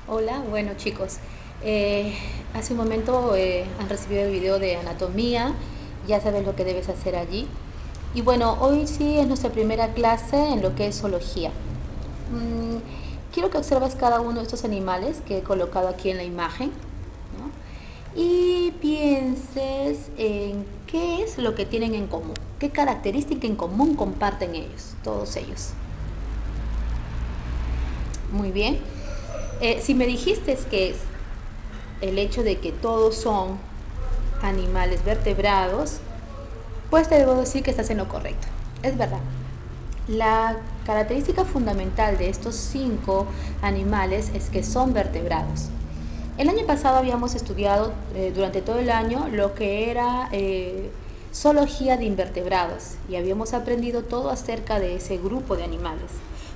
Hola, bueno chicos, hace un momento han recibido el video de anatomía, ya sabes lo que debes hacer allí. Y bueno, hoy sí es nuestra primera clase en lo que es zoología. Mm, Quiero que observes cada uno de estos animales que he colocado aquí en la imagen, ¿no? Y pienses en qué es lo que tienen en común, qué característica en común comparten ellos, todos ellos. Muy bien. Si me dijiste que es el hecho de que todos son animales vertebrados, pues te debo decir que estás en lo correcto. Es verdad. La característica fundamental de estos 5 animales es que son vertebrados. El año pasado habíamos estudiado durante todo el año lo que era zoología de invertebrados y habíamos aprendido todo acerca de ese grupo de animales.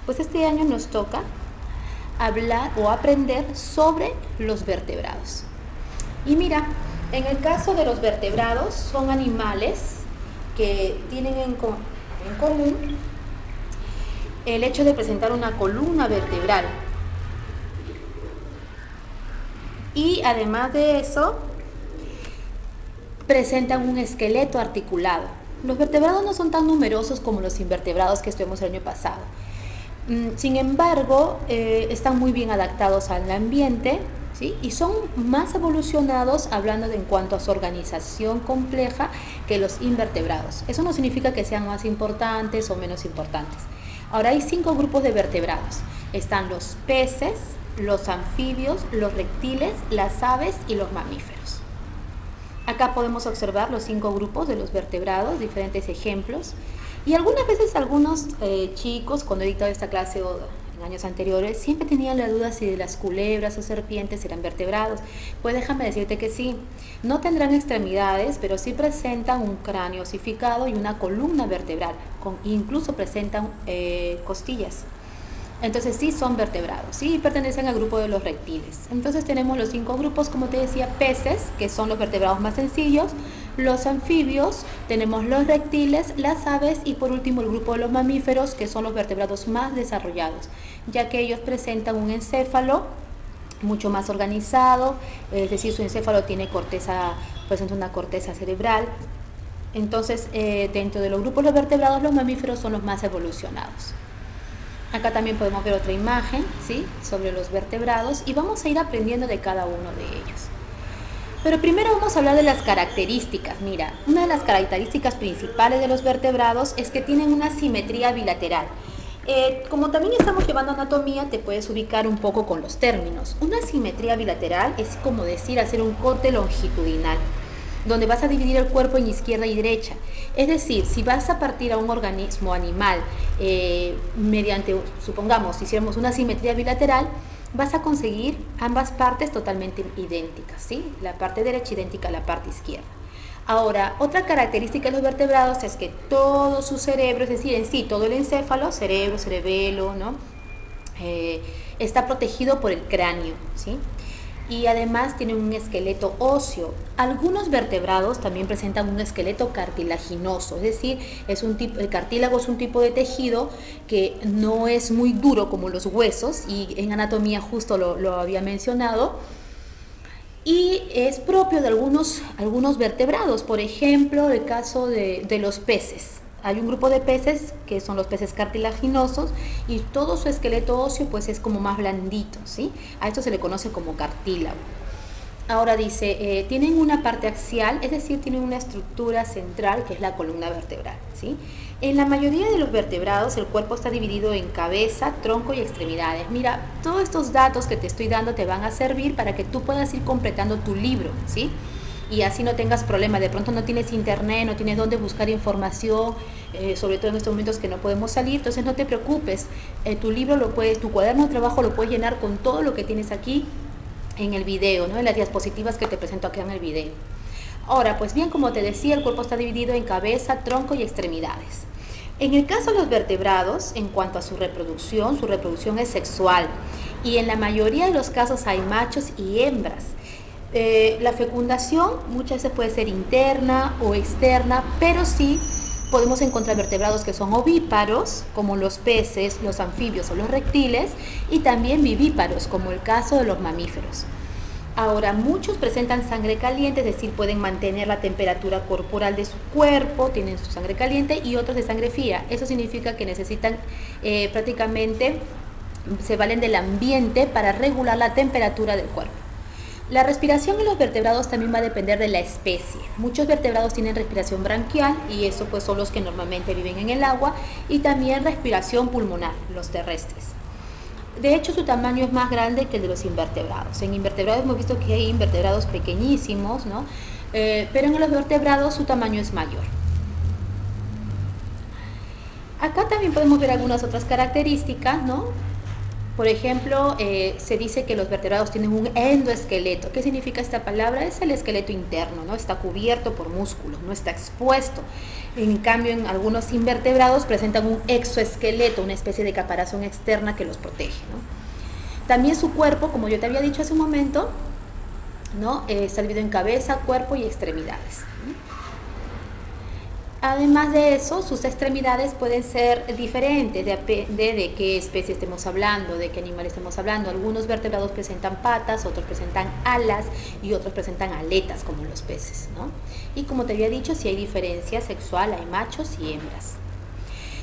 Pues este año nos toca hablar o aprender sobre los vertebrados. Y mira, en el caso de los vertebrados, son animales que tienen en común el hecho de presentar una columna vertebral. Y además de eso, presentan un esqueleto articulado. Los vertebrados no son tan numerosos como los invertebrados que estuvimos el año pasado. Sin embargo, están muy bien adaptados al ambiente, ¿sí? Y son más evolucionados hablando de en cuanto a su organización compleja que los invertebrados. Eso no significa que sean más importantes o menos importantes. Ahora hay 5 grupos de vertebrados. Están los peces, los anfibios, los reptiles, las aves y los mamíferos. Acá podemos observar los 5 grupos de los vertebrados, diferentes ejemplos. Y algunas veces algunos chicos, cuando he dictado esta clase o en años anteriores, siempre tenían la duda si de las culebras o serpientes eran vertebrados. Pues déjame decirte que sí, no tendrán extremidades, pero sí presentan un cráneo osificado y una columna vertebral, incluso presentan costillas. Entonces sí son vertebrados, sí pertenecen al grupo de los reptiles. Entonces tenemos los 5 grupos, como te decía, peces, que son los vertebrados más sencillos, los anfibios, tenemos los reptiles, las aves y por último el grupo de los mamíferos, que son los vertebrados más desarrollados, ya que ellos presentan un encéfalo mucho más organizado, es decir, su encéfalo tiene presenta una corteza cerebral. Entonces, dentro de los grupos de los vertebrados, los mamíferos son los más evolucionados. Acá también podemos ver otra imagen, ¿sí?, sobre los vertebrados y vamos a ir aprendiendo de cada uno de ellos. Pero primero vamos a hablar de las características. Mira, una de las características principales de los vertebrados es que tienen una simetría bilateral. Como también estamos llevando anatomía, te puedes ubicar un poco con los términos. Una simetría bilateral es como decir hacer un corte longitudinal, donde vas a dividir el cuerpo en izquierda y derecha. Es decir, si vas a partir a un organismo animal mediante, supongamos, hiciéramos una simetría bilateral, vas a conseguir ambas partes totalmente idénticas, ¿sí? La parte derecha idéntica a la parte izquierda. Ahora, otra característica de los vertebrados es que todo su cerebro, es decir, en sí, todo el encéfalo, cerebro, cerebelo, ¿no?, está protegido por el cráneo, ¿sí? Y además tienen un esqueleto óseo. Algunos vertebrados también presentan un esqueleto cartilaginoso, es decir, el cartílago es un tipo de tejido que no es muy duro como los huesos, y en anatomía justo lo había mencionado, y es propio de algunos vertebrados. Por ejemplo, el caso de los peces. Hay un grupo de peces que son los peces cartilaginosos y todo su esqueleto óseo pues es como más blandito, ¿sí? A esto se le conoce como cartílago. Ahora dice, tienen una parte axial, es decir, tienen una estructura central que es la columna vertebral, ¿sí? En la mayoría de los vertebrados el cuerpo está dividido en cabeza, tronco y extremidades. Mira, todos estos datos que te estoy dando te van a servir para que tú puedas ir completando tu libro, ¿sí? Y así no tengas problema. De pronto no tienes internet, no tienes dónde buscar información, sobre todo en estos momentos que no podemos salir, entonces no te preocupes, tu libro tu cuaderno de trabajo lo puedes llenar con todo lo que tienes aquí en el video, ¿no?, en las diapositivas que te presento aquí en el video. Ahora, pues bien, como te decía, el cuerpo está dividido en cabeza, tronco y extremidades. En el caso de los vertebrados, en cuanto a su reproducción es sexual y en la mayoría de los casos hay machos y hembras. La fecundación muchas veces puede ser interna o externa, pero sí Podemos encontrar vertebrados que son ovíparos, como los peces, los anfibios o los reptiles, y también vivíparos, como el caso de los mamíferos. Ahora, muchos presentan sangre caliente, es decir, pueden mantener la temperatura corporal de su cuerpo, tienen su sangre caliente, y otros de sangre fría. Eso significa que necesitan prácticamente, se valen del ambiente para regular la temperatura del cuerpo. La respiración en los vertebrados también va a depender de la especie. Muchos vertebrados tienen respiración branquial y eso pues son los que normalmente viven en el agua, y también respiración pulmonar, los terrestres. De hecho, su tamaño es más grande que el de los invertebrados. En invertebrados hemos visto que hay invertebrados pequeñísimos, ¿no? Pero en los vertebrados su tamaño es mayor. Acá también podemos ver algunas otras características, ¿no? Por ejemplo, se dice que los vertebrados tienen un endoesqueleto. ¿Qué significa esta palabra? Es el esqueleto interno, ¿no? Está cubierto por músculos, no está expuesto. En cambio, en algunos invertebrados presentan un exoesqueleto, una especie de caparazón externa que los protege, ¿no? También su cuerpo, como yo te había dicho hace un momento, ¿no? Está dividido en cabeza, cuerpo y extremidades, ¿no? Además de eso, sus extremidades pueden ser diferentes, depende de qué especie estemos hablando, de qué animal estemos hablando. Algunos vertebrados presentan patas, otros presentan alas y otros presentan aletas, como los peces, ¿no? Y como te había dicho, si hay diferencia sexual, hay machos y hembras.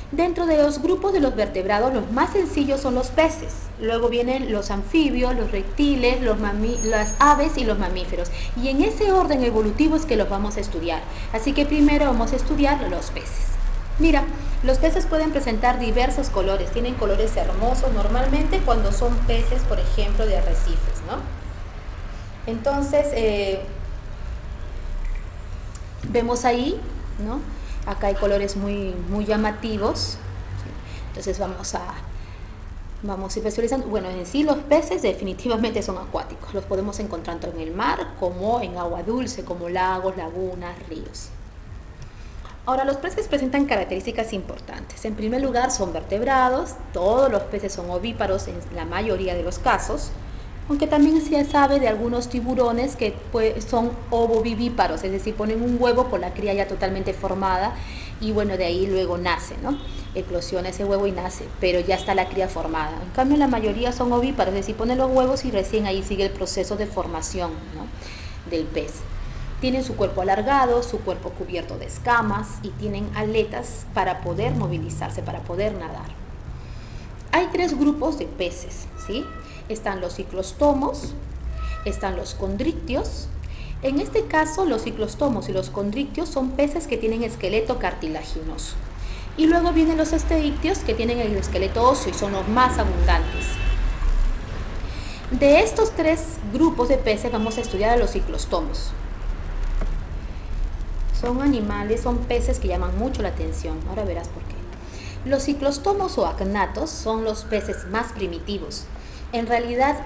Dentro de los grupos de los vertebrados, los más sencillos son los peces. Luego vienen los anfibios, los reptiles, las aves y los mamíferos. Y en ese orden evolutivo es que los vamos a estudiar. Así que primero vamos a estudiar los peces. Mira, los peces pueden presentar diversos colores. Tienen colores hermosos normalmente cuando son peces, por ejemplo, de arrecifes, ¿no? Entonces, vemos ahí, ¿no? Acá hay colores muy llamativos, ¿sí? Entonces vamos a ir visualizando. Bueno, en sí los peces definitivamente son acuáticos, los podemos encontrar tanto en el mar como en agua dulce, como lagos, lagunas, ríos. Ahora, los peces presentan características importantes. En primer lugar, son vertebrados, todos los peces son ovíparos en la mayoría de los casos, aunque también se sabe de algunos tiburones que son ovovivíparos, es decir, ponen un huevo con la cría ya totalmente formada y bueno, de ahí luego nace, ¿no? Eclosiona ese huevo y nace, pero ya está la cría formada. En cambio, la mayoría son ovíparos, es decir, ponen los huevos y recién ahí sigue el proceso de formación, ¿no? Del pez. Tienen su cuerpo alargado, su cuerpo cubierto de escamas y tienen aletas para poder movilizarse, para poder nadar. Hay 3 grupos de peces, ¿sí? Están los ciclostomos, están los condrictios. En este caso, los ciclostomos y los condrictios son peces que tienen esqueleto cartilaginoso. Y luego vienen los esteictios, que tienen el esqueleto óseo y son los más abundantes. De estos 3 grupos de peces vamos a estudiar a los ciclostomos. Son animales, son peces que llaman mucho la atención. Ahora verás por qué. Los ciclostomos o agnatos son los peces más primitivos. En realidad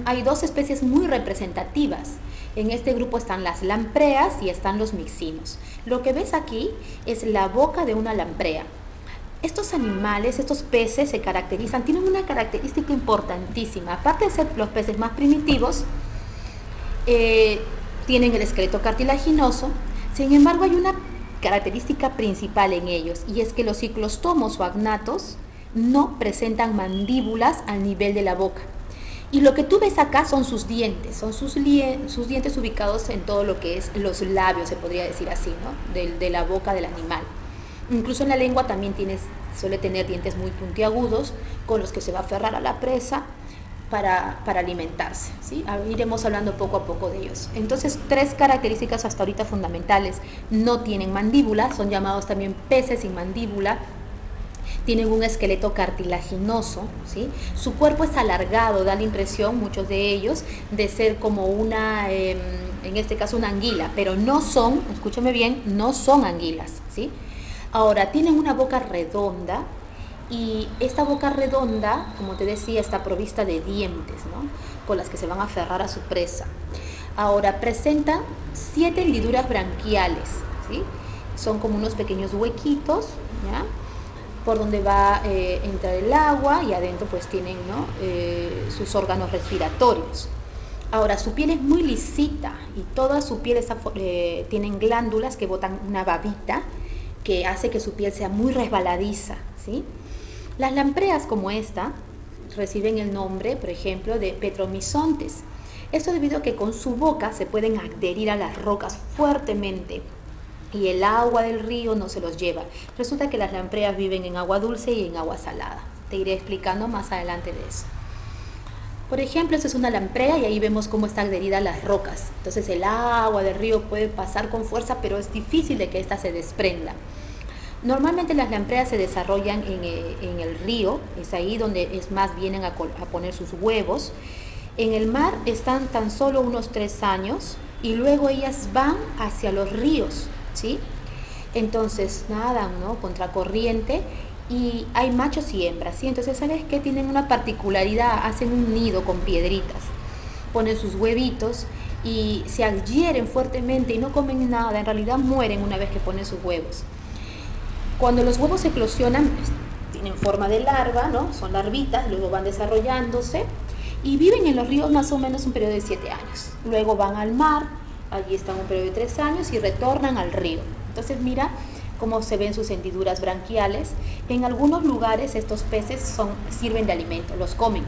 hay 2 especies muy representativas. En este grupo están las lampreas y están los mixinos. Lo que ves aquí es la boca de una lamprea. Estos animales, estos peces se caracterizan, tienen una característica importantísima. Aparte de ser los peces más primitivos, tienen el esqueleto cartilaginoso. Sin embargo, hay una característica principal en ellos, y es que los ciclostomos o agnatos no presentan mandíbulas al nivel de la boca. Y lo que tú ves acá son sus dientes, son sus dientes ubicados en todo lo que es los labios, se podría decir así, ¿no? De la boca del animal. Incluso en la lengua también suele tener dientes muy puntiagudos con los que se va a aferrar a la presa para alimentarse, ¿sí? Iremos hablando poco a poco de ellos. Entonces, 3 características hasta ahorita fundamentales. No tienen mandíbula, son llamados también peces sin mandíbula. Tienen un esqueleto cartilaginoso, ¿sí? Su cuerpo es alargado, da la impresión, muchos de ellos, de ser como en este caso una anguila, pero no son, escúchame bien, no son anguilas, ¿sí? Ahora, tienen una boca redonda y esta boca redonda, como te decía, está provista de dientes, ¿no? Con las que se van a aferrar a su presa. Ahora, presentan 7 hendiduras branquiales, ¿sí? Son como unos pequeños huequitos, ¿ya? Por donde va a entrar el agua y adentro pues tienen, ¿no? Sus órganos respiratorios. Ahora, su piel es muy lisita y toda su piel tienen glándulas que botan una babita que hace que su piel sea muy resbaladiza, ¿sí? Las lampreas como esta reciben el nombre, por ejemplo, de petromizontes. Esto debido a que con su boca se pueden adherir a las rocas fuertemente y el agua del río no se los lleva. Resulta que las lampreas viven en agua dulce y en agua salada. Te iré explicando más adelante de eso. Por ejemplo, esta es una lamprea y ahí vemos cómo está adherida a las rocas. Entonces el agua del río puede pasar con fuerza, pero es difícil de que ésta se desprenda. Normalmente las lampreas se desarrollan en el río, es ahí donde es más vienen a poner sus huevos. En el mar están tan solo unos 3 años y luego ellas van hacia los ríos, ¿sí? Entonces nadan, ¿no?, contracorriente y hay machos y hembras, ¿sí? Entonces, ¿sabes qué? Tienen una particularidad, hacen un nido con piedritas, ponen sus huevitos y se adhieren fuertemente y no comen nada, en realidad mueren una vez que ponen sus huevos. Cuando los huevos eclosionan, tienen forma de larva, ¿no? Son larvitas, luego van desarrollándose y viven en los ríos más o menos un periodo de 7 años. Luego van al mar, allí están un periodo de 3 años y retornan al río. Entonces mira cómo se ven sus hendiduras branquiales. En algunos lugares estos peces sirven de alimento, los comen.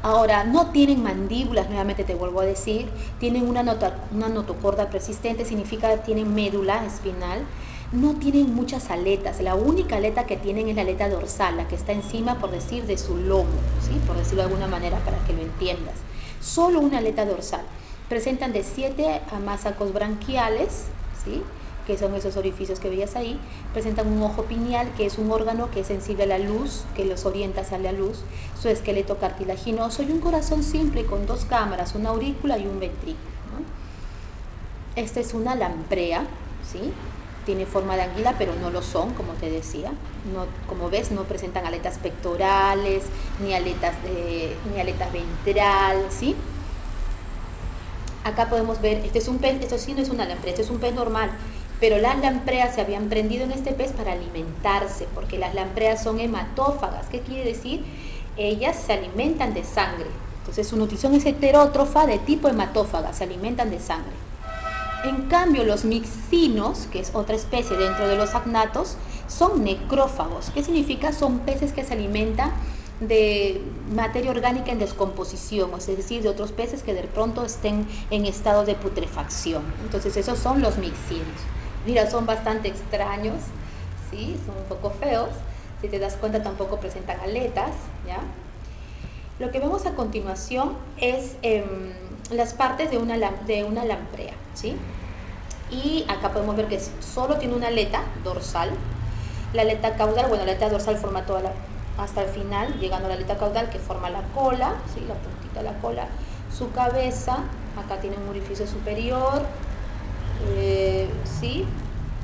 Ahora, no tienen mandíbulas, nuevamente te vuelvo a decir, tienen una notocorda persistente, significa que tienen médula espinal. No tienen muchas aletas, la única aleta que tienen es la aleta dorsal, la que está encima, por decir, de su lomo, ¿sí? Por decirlo de alguna manera para que lo entiendas. Solo una aleta dorsal. Presentan de 7 a más sacos branquiales, ¿sí?, que son esos orificios que veías ahí. Presentan un ojo pineal, que es un órgano que es sensible a la luz, que los orienta hacia la luz, su esqueleto cartilaginoso y un corazón simple con 2 cámaras, una aurícula y un ventrículo, ¿no? Esta es una lamprea, ¿sí? Tiene forma de anguila, pero no lo son, como te decía. No, como ves, no presentan aletas pectorales, ni aletas ventral, ¿sí? Acá podemos ver, este es un pez, esto sí no es una lamprea, este es un pez normal, pero las lampreas se habían prendido en este pez para alimentarse, porque las lampreas son hematófagas. ¿Qué quiere decir? Ellas se alimentan de sangre. Entonces su nutrición es heterótrofa de tipo hematófaga, se alimentan de sangre. En cambio, los mixinos, que es otra especie dentro de los agnatos, son necrófagos. ¿Qué significa? Son peces que se alimentan de materia orgánica en descomposición, es decir, de otros peces que de pronto estén en estado de putrefacción. Entonces, esos son los mixinos. Mira, son bastante extraños, ¿sí? Son un poco feos. Si te das cuenta, tampoco presentan aletas, ¿ya? Lo que vemos a continuación es las partes de una lamprea, ¿sí? Y acá podemos ver que solo tiene una aleta dorsal. La aleta caudal, bueno, la aleta dorsal forma hasta el final, llegando a la aleta caudal que forma la cola, ¿sí?, la puntita de la cola. Su cabeza, acá tiene un orificio superior, ¿sí?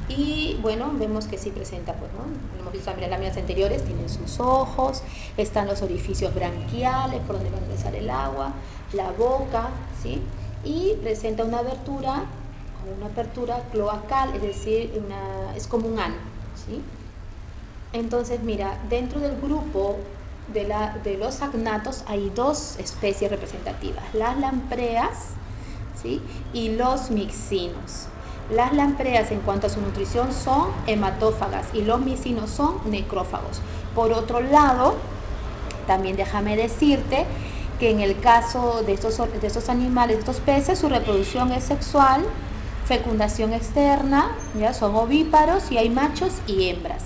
Y bueno, vemos que sí presenta, pues, ¿no? Hemos visto también en las láminas anteriores, tienen sus ojos, están los orificios branquiales por donde va a ingresar el agua, la boca, ¿sí? Y presenta una apertura cloacal, es decir, es como un ano, ¿sí? Entonces, mira, dentro del grupo de los agnatos hay 2 especies representativas, las lampreas, ¿sí?, y los mixinos. Las lampreas, en cuanto a su nutrición, son hematófagas y los mixinos son necrófagos. Por otro lado, también déjame decirte que en el caso de estos animales, de estos peces, su reproducción es sexual, fecundación externa, ya son ovíparos y hay machos y hembras.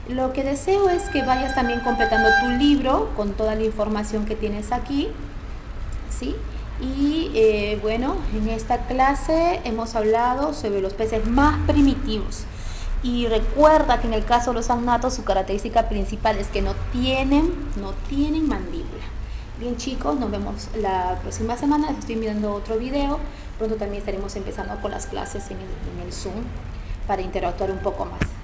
Lo que deseo es que vayas también completando tu libro con toda la información que tienes aquí, ¿sí? Y bueno, en esta clase hemos hablado sobre los peces más primitivos. Y recuerda que en el caso de los agnatos, su característica principal es que no tienen mandíbula. Bien, chicos, nos vemos la próxima semana. Estoy mirando otro video. Pronto también estaremos empezando con las clases en el Zoom para interactuar un poco más.